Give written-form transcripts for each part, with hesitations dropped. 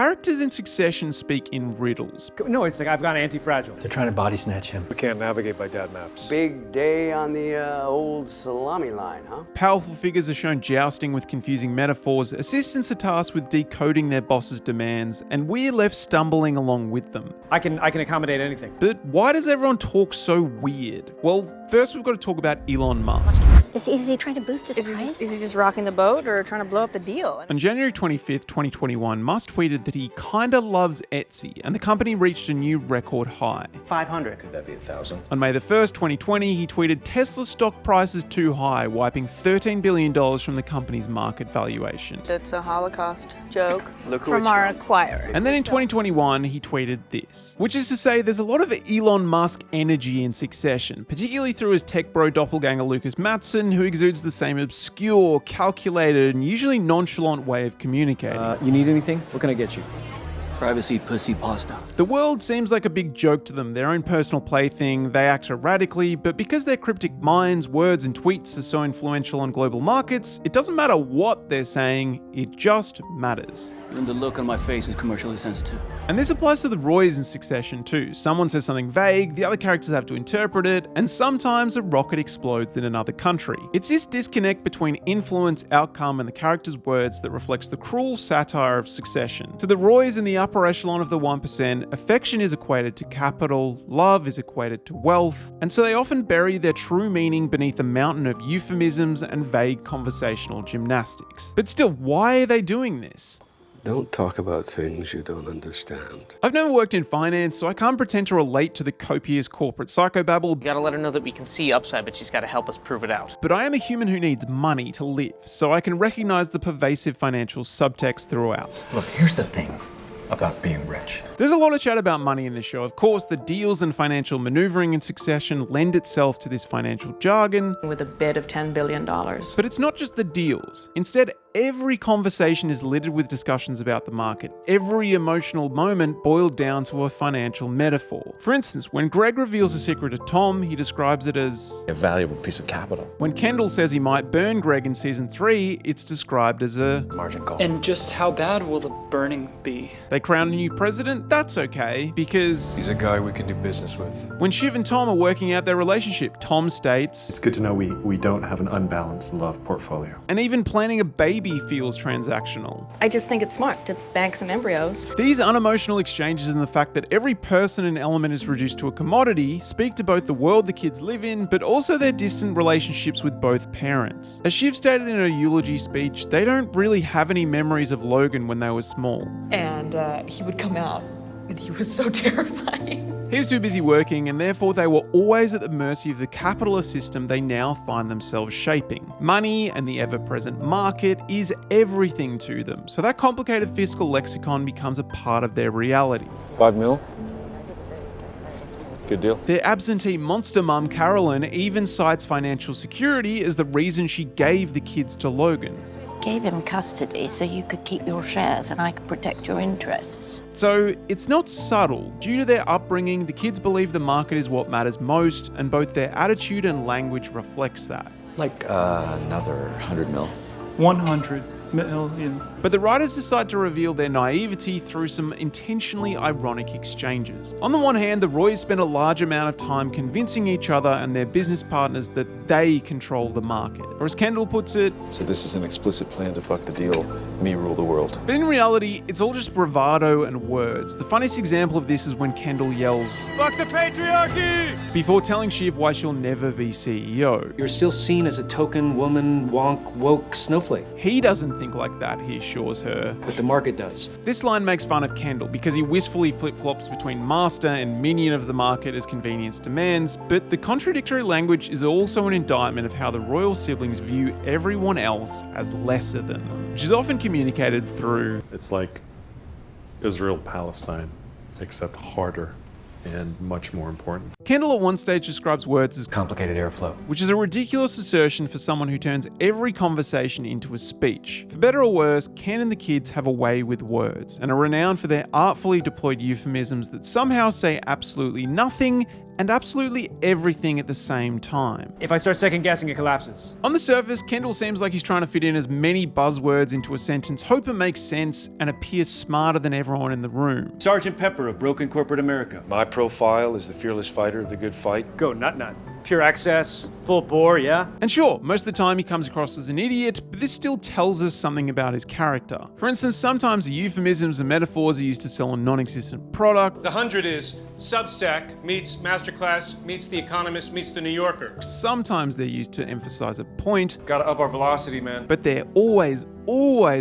characters in Succession speak in riddles. No, it's like I've got anti-fragile. They're trying to body snatch him. We can't navigate by dad maps. Big day on the old salami line, huh? Powerful figures are shown jousting with confusing metaphors, assistants are tasked with decoding their boss's demands, and we're left stumbling along with them. I can accommodate anything. But why does everyone talk so weird? Well, first we've got to talk about Elon Musk. Is he trying to boost his price? Is he just rocking the boat or trying to blow up the deal? On January 25th, 2021, Musk tweeted that he kinda loves Etsy, and the company reached a new record high. 500. Could that be 1,000? On May the 1st, 2020, he tweeted Tesla stock price is too high, wiping $13 billion from the company's market valuation. It's a Holocaust joke. Look who From it's our from. acquirer. And then in 2021, he tweeted this, which is to say there's a lot of Elon Musk energy in Succession, particularly through his tech bro doppelganger Lucas Matson, who exudes the same obscure, calculated, and usually nonchalant way of communicating. You need anything? What can I get you? Privacy pussy pasta. The world seems like a big joke to them, their own personal plaything, they act erratically, but because their cryptic minds, words, and tweets are so influential on global markets, it doesn't matter what they're saying, it just matters. And the look on my face is commercially sensitive. And this applies to the Roys in Succession too. Someone says something vague, the other characters have to interpret it, and sometimes a rocket explodes in another country. It's this disconnect between influence, outcome, and the character's words that reflects the cruel satire of Succession. To the Roys in the upper echelon of the 1%, affection is equated to capital, love is equated to wealth, and so they often bury their true meaning beneath a mountain of euphemisms and vague conversational gymnastics. But still, why are they doing this? Don't talk about things you don't understand. I've never worked in finance, so I can't pretend to relate to the copious corporate psychobabble. We gotta let her know that we can see upside, but she's gotta help us prove it out. But I am a human who needs money to live, so I can recognize the pervasive financial subtext throughout. Look, here's the thing about being rich. There's a lot of chat about money in this show. Of course, the deals and financial maneuvering in Succession lend itself to this financial jargon. With a bid of $10 billion. But it's not just the deals. Instead, every conversation is littered with discussions about the market. Every emotional moment boiled down to a financial metaphor. For instance, when Greg reveals a secret to Tom, he describes it as A valuable piece of capital. when Kendall says he might burn Greg in season 3, it's described as a Margin call. And just how bad will the burning be? they crown a new president. That's okay, because He's a guy we can do business with. when Shiv and Tom are working out their relationship, Tom states, It's good to know we don't have an unbalanced love portfolio. and even planning a baby feels transactional. I just think it's smart to bag some embryos. These unemotional exchanges and the fact that every person and element is reduced to a commodity speak to both the world the kids live in, but also their distant relationships with both parents. As Shiv stated in her eulogy speech, they don't really have any memories of Logan when they were small. And he would come out, and he was so terrifying. He was too busy working, and therefore they were always at the mercy of the capitalist system they now find themselves shaping. Money and the ever-present market is everything to them, so that complicated fiscal lexicon becomes a part of their reality. $5 million? Good deal. Their absentee monster mum, Carolyn, even cites financial security as the reason she gave the kids to Logan. Gave him custody so you could keep your shares and I could protect your interests. So it's not subtle. Due to their upbringing, the kids believe the market is what matters most, and both their attitude and language reflects that. Like another 100 mil. 100 million. But the writers decide to reveal their naivety through some intentionally ironic exchanges. On the one hand, the Roys spend a large amount of time convincing each other and their business partners that they control the market. Or as Kendall puts it, So this is an explicit plan to fuck the deal. Me rule the world. but in reality, it's all just bravado and words. The funniest example of this is when Kendall yells, "Fuck the patriarchy!" before telling Shiv why she'll never be CEO. You're still seen as a token woman, wonk, woke snowflake. He doesn't think like that, he assures her. But the market does. This line makes fun of Kendall because he wistfully flip-flops between master and minion of the market as convenience demands, but the contradictory language is also an indictment of how the royal siblings view everyone else as lesser than them, which is often communicated through It's like Israel-Palestine, except harder and much more important. Kendall at one stage describes words as Complicated airflow. which is a ridiculous assertion for someone who turns every conversation into a speech. For better or worse, Ken and the kids have a way with words, and are renowned for their artfully deployed euphemisms that somehow say absolutely nothing and absolutely everything at the same time. If I start second guessing, it collapses. On the surface, Kendall seems like he's trying to fit in as many buzzwords into a sentence, hope it makes sense, and appears smarter than everyone in the room. Sergeant Pepper of broken corporate America. My profile is the fearless fighter of the good fight. Go nut. Pure excess, full bore, yeah? And sure, most of the time he comes across as an idiot, but this still tells us something about his character. For instance, sometimes the euphemisms and metaphors are used to sell a non-existent product. The 100 is Substack meets Masterclass meets The Economist meets The New Yorker. Sometimes they're used to emphasize a point, Gotta up our velocity, man. but they're always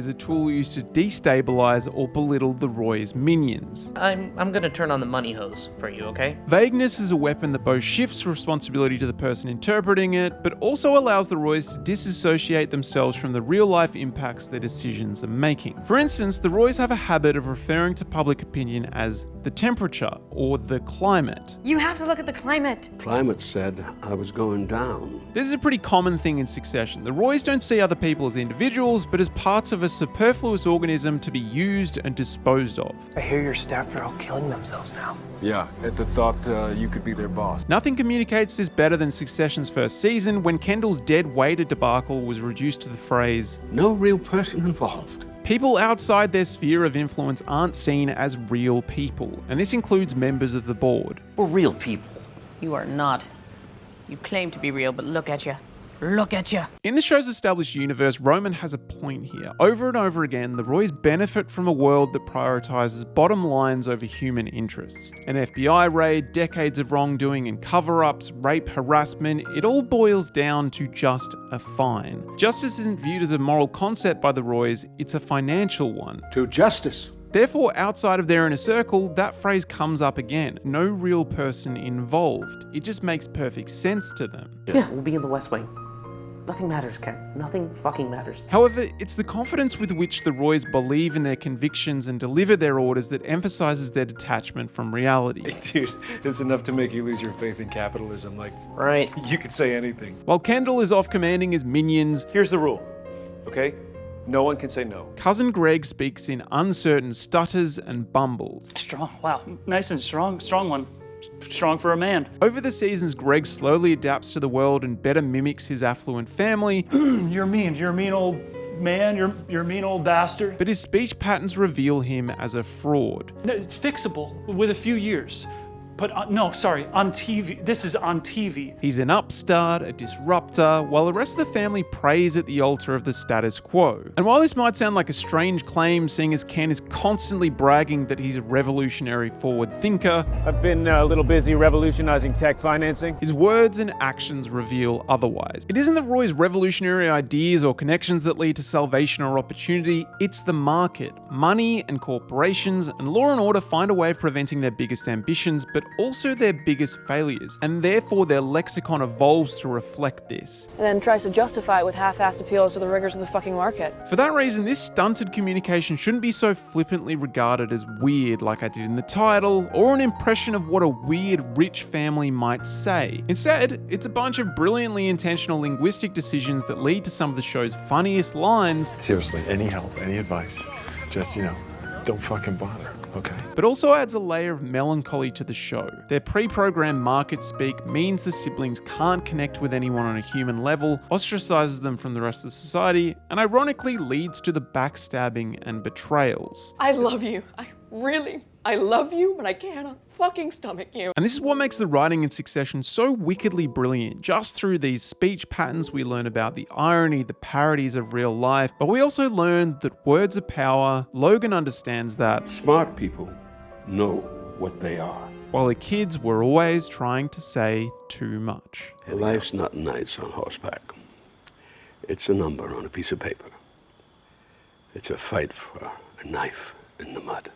a tool used to destabilize or belittle the Roy's minions. I'm gonna turn on the money hose for you, okay? Vagueness is a weapon that both shifts responsibility to the person interpreting it, but also allows the Roys to disassociate themselves from the real-life impacts their decisions are making. For instance, the Roys have a habit of referring to public opinion as the temperature or the climate. You have to look at the climate. Climate said I was going down. This is a pretty common thing in Succession. The Roys don't see other people as individuals, but as parts of a superfluous organism to be used and disposed of. I hear your staff are all killing themselves now. Yeah, at the thought you could be their boss. Nothing communicates this better than Succession's first season, when Kendall's dead waiter debacle was reduced to the phrase, No real person involved. people outside their sphere of influence aren't seen as real people, and this includes members of the board. We're real people. You are not. You claim to be real, but look at you. Look at you. In the show's established universe, Roman has a point here. Over and over again, the Roys benefit from a world that prioritizes bottom lines over human interests. An FBI raid, decades of wrongdoing and cover-ups, rape, harassment, it all boils down to just a fine. Justice isn't viewed as a moral concept by the Roys, it's a financial one. To justice. Therefore, outside of their inner circle, that phrase comes up again. No real person involved. It just makes perfect sense to them. Yeah, we'll be in the West Wing. Nothing matters, Ken. Nothing fucking matters. However, it's the confidence with which the Roys believe in their convictions and deliver their orders that emphasizes their detachment from reality. Dude, it's enough to make you lose your faith in capitalism. Like, Right. you could say anything. While Kendall is off commanding his minions, Here's the rule, okay? No one can say no. cousin Greg speaks in uncertain stutters and bumbles. Strong. Wow. Nice and strong. Strong one. Strong for a man. Over the seasons, Greg slowly adapts to the world and better mimics his affluent family, You're mean. You're a mean old man. You're a mean old bastard. but his speech patterns reveal him as a fraud. No, it's fixable with a few years. But no, sorry, on TV. This is on TV. He's an upstart, a disruptor, while the rest of the family prays at the altar of the status quo. And while this might sound like a strange claim, seeing as Ken is constantly bragging that he's a revolutionary forward thinker, I've been a little busy revolutionizing tech financing. his words and actions reveal otherwise. It isn't the Roy's revolutionary ideas or connections that lead to salvation or opportunity, it's the market. Money and corporations and law and order find a way of preventing their biggest ambitions, but also their biggest failures, and therefore their lexicon evolves to reflect this. And then tries to justify it with half-assed appeals to the rigors of the fucking market. For that reason, this stunted communication shouldn't be so flippantly regarded as weird like I did in the title, or an impression of what a weird rich family might say. Instead, it's a bunch of brilliantly intentional linguistic decisions that lead to some of the show's funniest lines. Seriously, any help, any advice, just, don't fucking bother, okay? But also adds a layer of melancholy to the show. Their pre-programmed market speak means the siblings can't connect with anyone on a human level, ostracizes them from the rest of society, and ironically leads to the backstabbing and betrayals. I love you. I love you, but I cannot fucking stomach you. And this is what makes the writing in Succession so wickedly brilliant. Just through these speech patterns, we learn about the irony, the parodies of real life, but we also learn that words are power. Logan understands that. Smart people know what they are. While the kids were always trying to say too much. Life's not nice on horseback. It's a number on a piece of paper. It's a fight for a knife in the mud.